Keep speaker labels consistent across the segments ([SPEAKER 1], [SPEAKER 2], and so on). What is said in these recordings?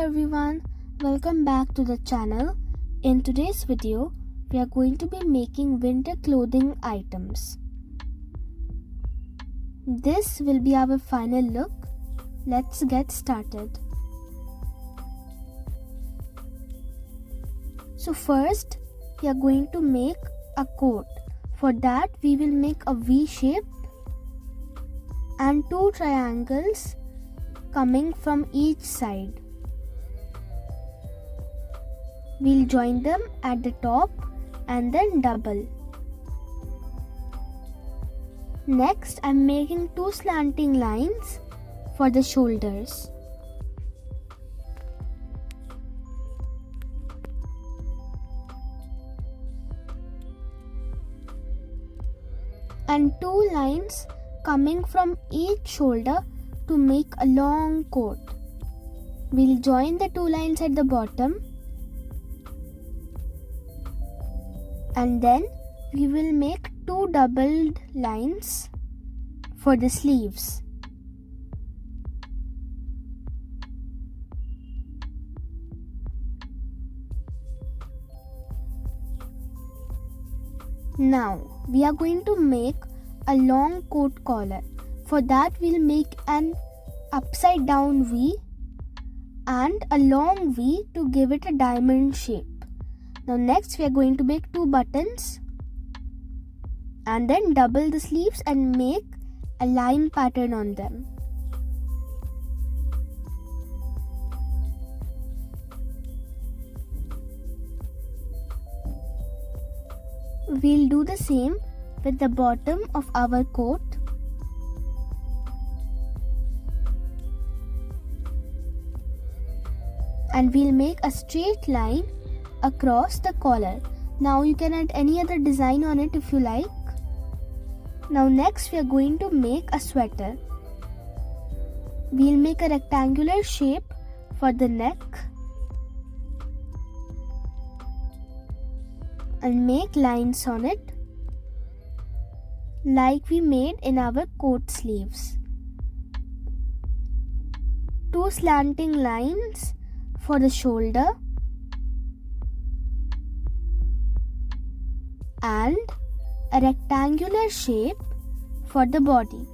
[SPEAKER 1] everyone, welcome back to the channel. In today's video, we are going to be making winter clothing items. This will be our final look. Let's get started. So first, we are going to make a coat. For that, we will make a V shape and two triangles coming from each side. We'll join them at the top and then double. Next, I'm making two slanting lines for the shoulders. And two lines coming from each shoulder to make a long coat. We'll join the two lines at the bottom and then we will make two doubled lines for the sleeves. Now we are going to make a long coat collar. For that we'll make an upside down V and a long V to give it a diamond shape. Now next we are going to make two buttons and then double the sleeves and make a line pattern on them. We'll do the same with the bottom of our coat. And we'll make a straight line across the collar. Now you can add any other design on it if you like. Now next we are going to make a sweater. We'll make a rectangular shape for the neck and make lines on it like we made in our coat sleeves. Two slanting lines for the shoulder and a rectangular shape for the body.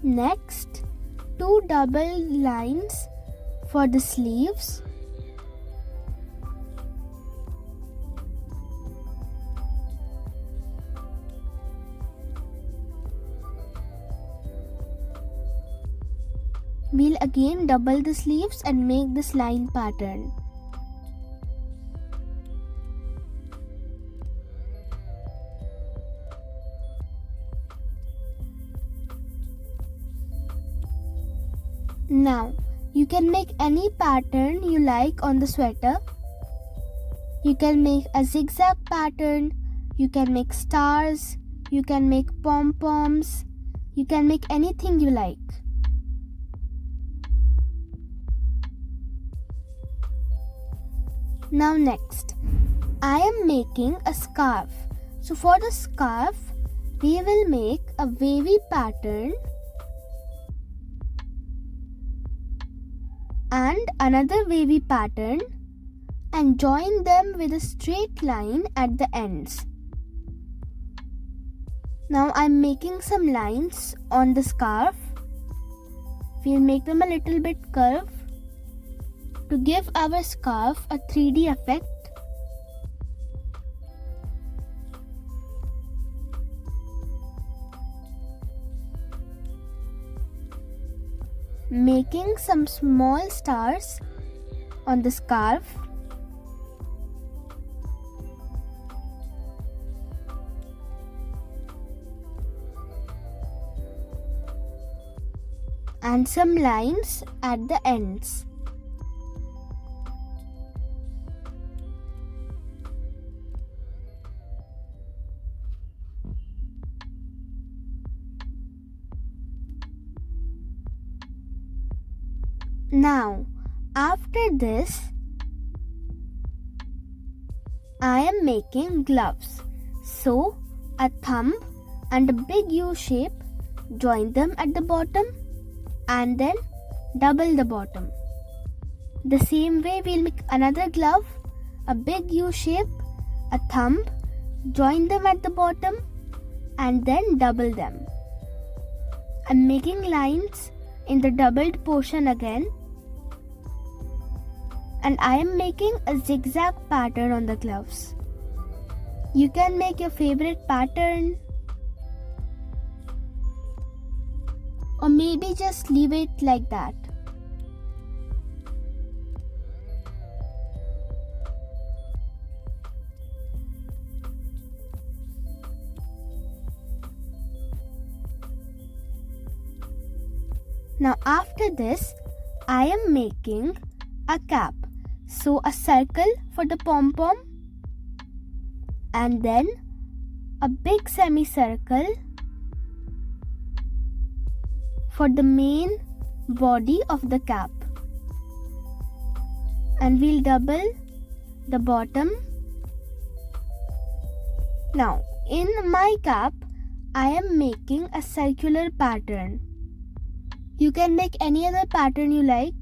[SPEAKER 1] Next, two double lines for the sleeves we'll again double the sleeves and make this line pattern. Now, you can make any pattern you like on the sweater. You can make a zigzag pattern, you can make stars, you can make pom-poms, you can make anything you like. Now next, I am making a scarf. So for the scarf, we will make a wavy pattern and another wavy pattern and join them with a straight line at the ends. Now I'm making some lines on the scarf. We'll make them a little bit curved to give our scarf a 3D effect. Making some small stars on the scarf. And some lines at the ends. Now, after this, I am making gloves. So a thumb and a big U shape, join them at the bottom and then double the bottom. The same way we'll make another glove, a big U shape, a thumb, join them at the bottom and then double them. I'm making lines in the doubled portion again, and I am making a zigzag pattern on the gloves. You can make your favorite pattern, or maybe just leave it like that. Now after this, I am making a cap. So a circle for the pom-pom and then a big semicircle for the main body of the cap. And we'll double the bottom. Now in my cap, I am making a circular pattern. You can make any other pattern you like.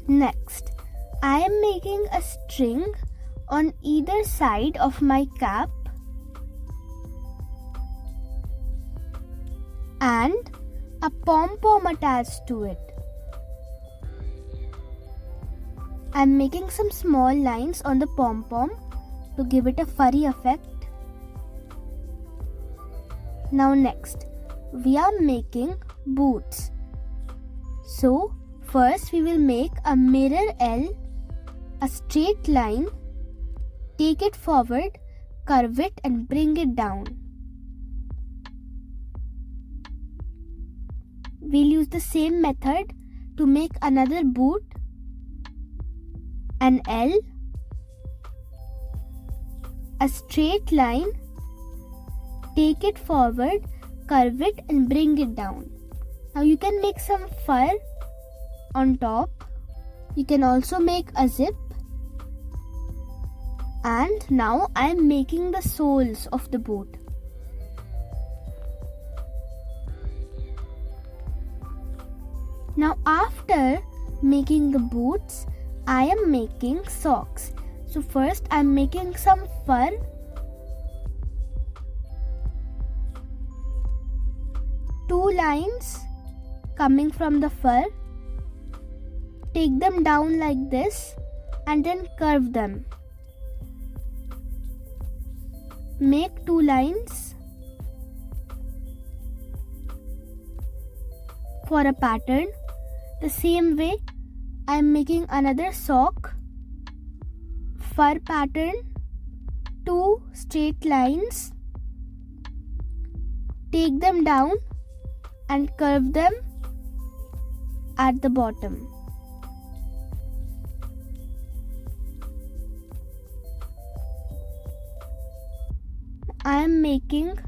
[SPEAKER 1] Next, I am making a string on either side of my cap and a pom-pom attached to it. I'm making some small lines on the pom-pom to give it a furry effect. Now next, we are making boots. So first we will make a mirror L, a straight line, take it forward, curve it and bring it down. We'll use the same method to make another boot. An L, a straight line, take it forward, curve it and bring it down. Now you can make some fur on top. You can also make a zip. And now I am making the soles of the boot. Now after making the boots, I am making socks. So first I am making some fur. Two lines coming from the fur. Take them down like this and then curve them. Make two lines for a pattern. The same way I am making another sock, fur pattern, two straight lines, take them down and curve them at the bottom. I am making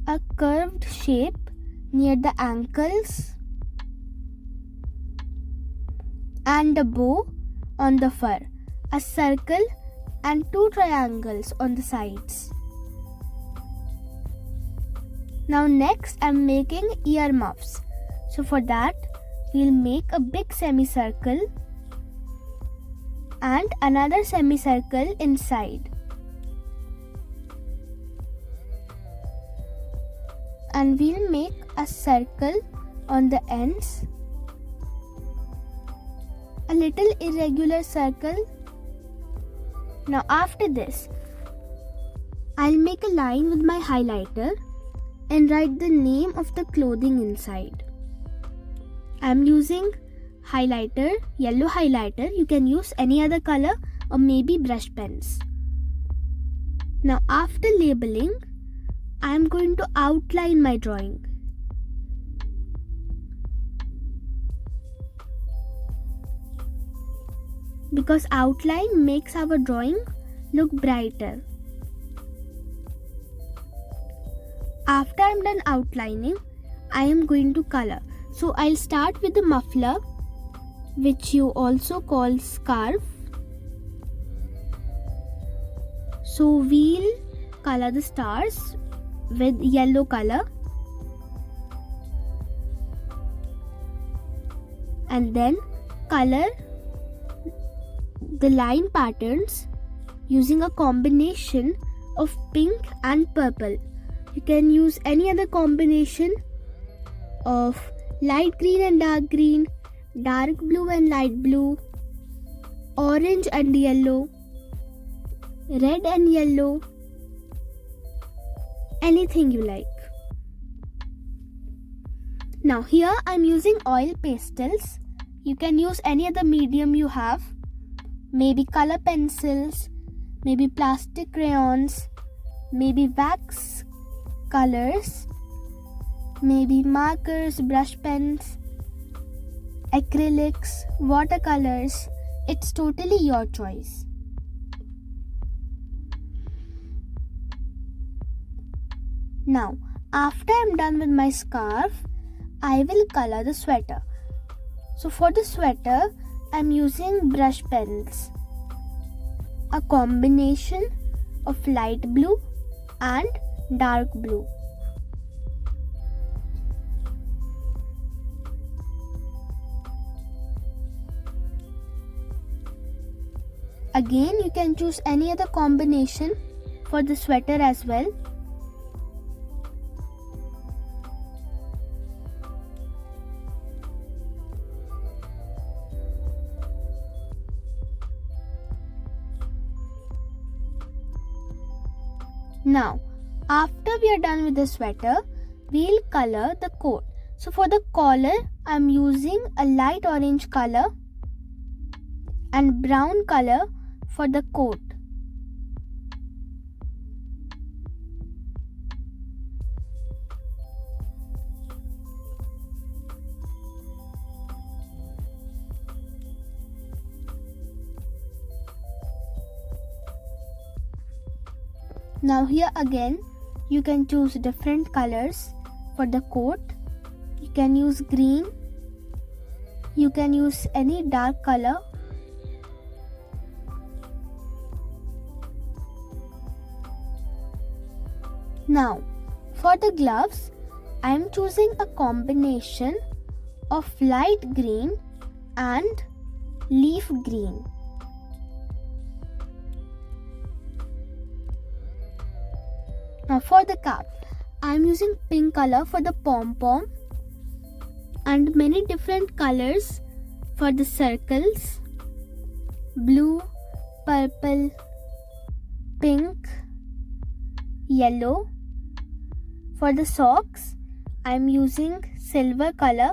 [SPEAKER 1] a curved shape near the ankles and a bow on the fur, a circle and two triangles on the sides. Now next I am making earmuffs. So for that we'll make a big semicircle and another semicircle inside. And we'll make a circle on the ends. A little irregular circle. Now after this, I'll make a line with my highlighter and write the name of the clothing inside. I'm using highlighter, yellow highlighter. You can use any other color or maybe brush pens. Now after labeling, I'm going to outline my drawing. Because outline makes our drawing look brighter. After I'm done outlining, I am going to color. So I'll start with the muffler, which you also call scarf. So we'll color the stars with yellow color, and then color the line patterns using a combination of pink and purple. You can use any other combination of light green and dark blue and light blue, orange and yellow, red and yellow, anything you like. Now here I'm using oil pastels. You can use any other medium you have, maybe color pencils, maybe plastic crayons, maybe wax colors, maybe markers, brush pens, acrylics, watercolors. It's totally your choice. Now, after I'm done with my scarf, I will color the sweater. So for the sweater, I'm using brush pens, a combination of light blue and dark blue. Again, you can choose any other combination for the sweater as well. Now, after we are done with the sweater, we'll color the coat. So for the collar, I'm using a light orange color and brown color for the coat. Now here again, you can choose different colors for the coat. You can use green. You can use any dark color. Now, for the gloves, I am choosing a combination of light green and leaf green. Now for the cap, I am using pink color for the pom-pom and many different colors for the circles, blue, purple, pink, yellow. For the socks, I am using silver color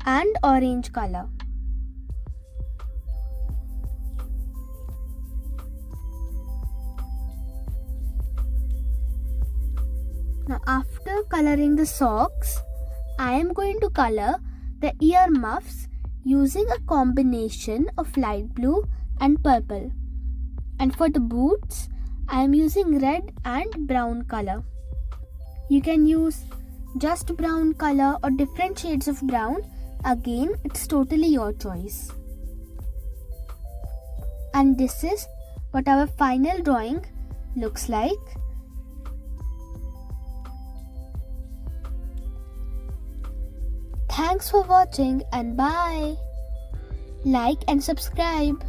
[SPEAKER 1] and orange color. Now after coloring the socks, I am going to color the earmuffs using a combination of light blue and purple. And for the boots, I am using red and brown color. You can use just brown color or different shades of brown. Again, it's totally your choice. And this is what our final drawing looks like. Thanks for watching and bye. Like and subscribe.